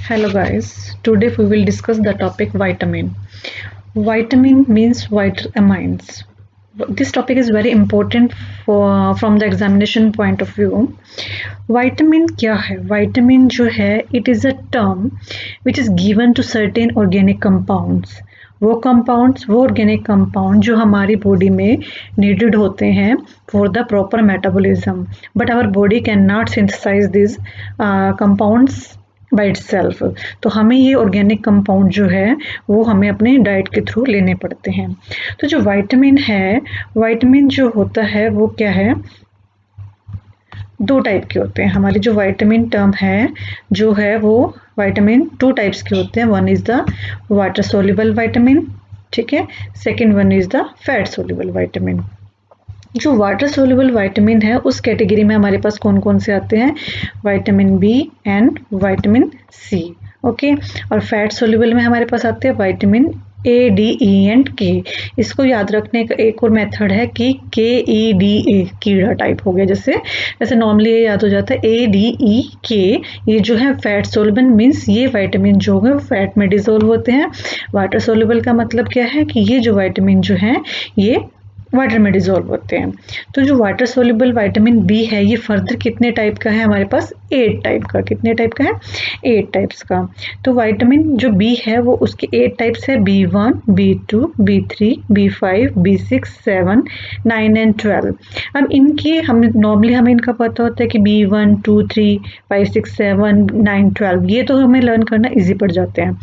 Hello guys, today we will discuss the topic vitamin. Vitamin means vitamins. This topic is very important for from the examination point of view. Vitamin क्या है? Vitamin जो है it is a term which is given to certain organic compounds. वो organic compound जो हमारी body में needed होते हैं for the proper metabolism, but our body can not synthesize this compounds by itself. तो हमें ये ऑर्गेनिक कंपाउंड जो है वो हमें अपने डाइट के थ्रू लेने पड़ते हैं। तो जो वाइटामिन है, वाइटामिन जो होता है वो क्या है, दो टाइप के होते हैं। हमारी जो वाइटामिन टर्म है जो है वो वाइटामिन टू टाइप्स के होते हैं। One is the water soluble vitamin, ठीक है। Second one is the fat soluble vitamin. जो वाटर सोल्यूबल वाइटामिन है उस कैटेगरी में हमारे पास कौन कौन से आते हैं, vitamin B and vitamin C, okay. और फैट सोल्यूबल में हमारे पास आते हैं vitamin A, D, E and K. इसको याद रखने का एक और मेथड है कि के, ई, डी, ए कीड़ा टाइप हो गया। जैसे नॉर्मली ये याद हो जाता है ए, डी, ई, के। ये जो है फैट सोल्यूबल मीन्स ये वाइटामिन जो है फैट में डिसोल्व होते हैं। वाटर सोल्यूबल का मतलब क्या है कि ये जो वाइटामिन जो है ये वाटर में डिसॉल्व होते हैं। तो जो वाटर सोल्यूबल वाइटामिन बी है ये फर्दर कितने टाइप का है हमारे पास, 8 टाइप का। कितने टाइप का है, 8 टाइप्स का। तो वाइटामिन जो बी है वो उसके 8 टाइप्स है, B1, B2, B3, B5, B6, 7, 9 and 12। अब इनकी हमें इनका पता होता है कि B1, 2, 3, 5, 6, 7, 9, 12 ये तो हमें लर्न करना ईजी पड़ जाते हैं।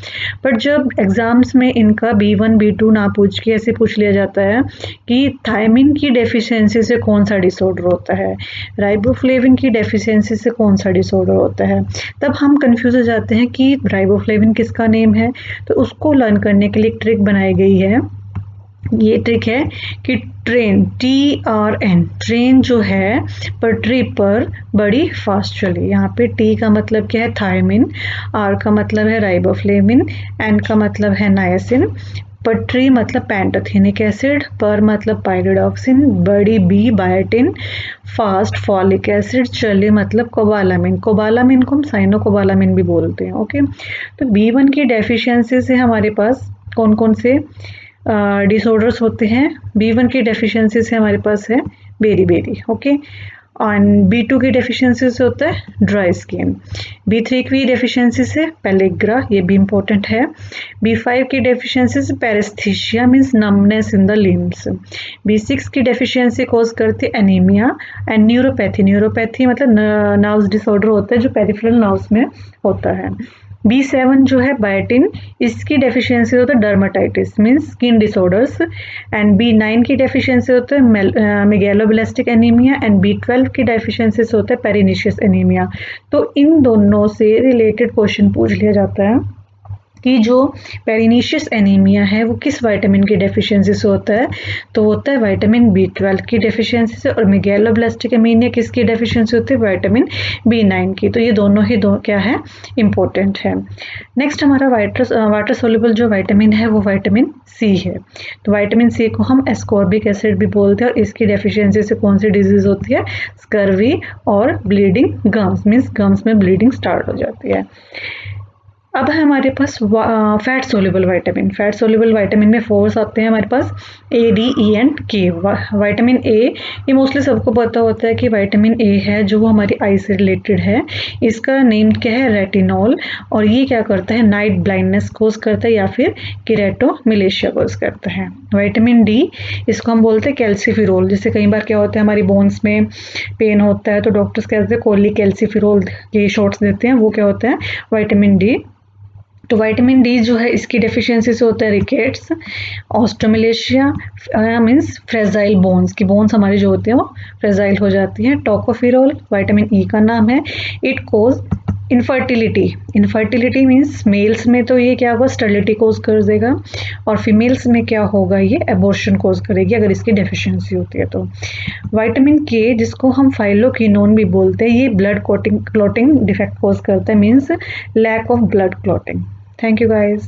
बट जब एग्जाम्स में इनका B1, B2 ना पूछ के ऐसे पूछ लिया जाता है कि थायमिन की डेफिशिएंसी से कौन सा डिसऑर्डर होता है, राइबोफ्लेविन की डेफिशिएंसी से कौन सा डिसऑर्डर होता है, तब हम कंफ्यूज हो जाते हैं कि राइबोफ्लेविन किसका नेम है। तो उसको लर्न करने के लिए एक ट्रिक बनाई गई है। ये ट्रिक है कि ट्रेन, TRN, ट्रेन जो है पटरी पर बड़ी फास्ट चले। यहाँ पे T का मतलब क्या है, थायमिन, R का मतलब है राइबोफ्लेविन, N का मतलब है नायसिन, पटरी मतलब पैंटोथेनिक एसिड, पर मतलब पायरिडॉक्सिन, बड़ी B biotin, fast folic acid, चले मतलब कोबालामिन। कोबालामिन को हम साइनोकोबालामिन भी बोलते हैं, ओके। तो B1 की डेफिशिएंसी से हमारे पास कौन कौन से डिसऑर्डर्स होते हैं। B1 की डेफिशिएंसी से हमारे पास है बेरी, ओके। और B2 की डेफिशिएंसी से होता है ड्राई स्किन। B3 की डेफिशिएंसी से पेलिग्रा, ये भी इम्पोर्टेंट है। B5 की डेफिशिएंसी से paresthesia means numbness in the limbs. B6 की डेफिशिएंसी कॉज करती है एनीमिया एंड न्यूरोपैथी मतलब नर्व्स डिसऑर्डर होता है जो पेरिफेरल नर्व्स में होता है। B7 जो है बायोटिन, इसकी डेफिशिएंसी होता है dermatitis means skin disorders. And B9 की डेफिशिएंसी होता है मेगैलोब्लास्टिक एनीमिया एंड B12 की डेफिशिएंसी से होता है पेरिनिशियस एनीमिया। तो इन दोनों से रिलेटेड क्वेश्चन पूछ लिया जाता है कि जो पेरिनिशियस एनीमिया है वो किस विटामिन की डेफिशिएंसी से होता है, तो होता है विटामिन B12 की डेफिशिएंसी से। और मेगैलोब्लास्टिक एनीमिया किसकी डेफिशिएंसी होती है, विटामिन B9 की। तो ये दोनों क्या है, इम्पोर्टेंट है। नेक्स्ट हमारा वाटर सोल्यूबल जो विटामिन है वो विटामिन सी है। तो विटामिन सी को हम एस्कॉर्बिक एसिड भी बोलते हैं। और इसकी डेफिशिएंसी से कौन सी डिजीज होती है, स्कर्वी और ब्लीडिंग गम्स मीन्स गम्स में ब्लीडिंग स्टार्ट हो जाती है। अब है हमारे पास fat soluble vitamin. Fat soluble vitamin में 4 आते हैं हमारे पास, A, D, E and K। Vitamin A ये मोस्टली सबको पता होता है कि विटामिन ए है जो वो हमारी आई से रिलेटेड है। इसका नेम क्या है, रेटिनॉल। और ये क्या करता है, नाइट ब्लाइंडनेस कोज करता है या फिर केरेटोमिलेशिया कोज करता है। विटामिन डी, इसको हम बोलते हैं कैल्सीफिरोल। जैसे कई बार क्या होता है हमारी बोन्स में पेन होता है तो डॉक्टर्स कहते हैं कोली कैल्सीफिरोल के शॉट्स देते हैं, वो क्या होता है, विटामिन डी। तो विटामिन डी जो है इसकी डेफिशिएंसी से होता है rickets, osteomalacia means fragile bones की बोन्स हमारी जो होती है वो फ्रेजाइल हो जाती हैं। टोकोफिरोल विटामिन ई का नाम है। It cause infertility means males में तो ये क्या होगा, स्टर्लिटी कोज कर देगा, और फीमेल्स में क्या होगा, ये एबॉर्शन कोज करेगी अगर इसकी डेफिशिएंसी होती है तो। विटामिन के जिसको हम फाइलोक्विनोन भी बोलते हैं, ये ब्लड क्लॉटिंग डिफेक्ट कोज करता है means lack of blood clotting. Thank you guys.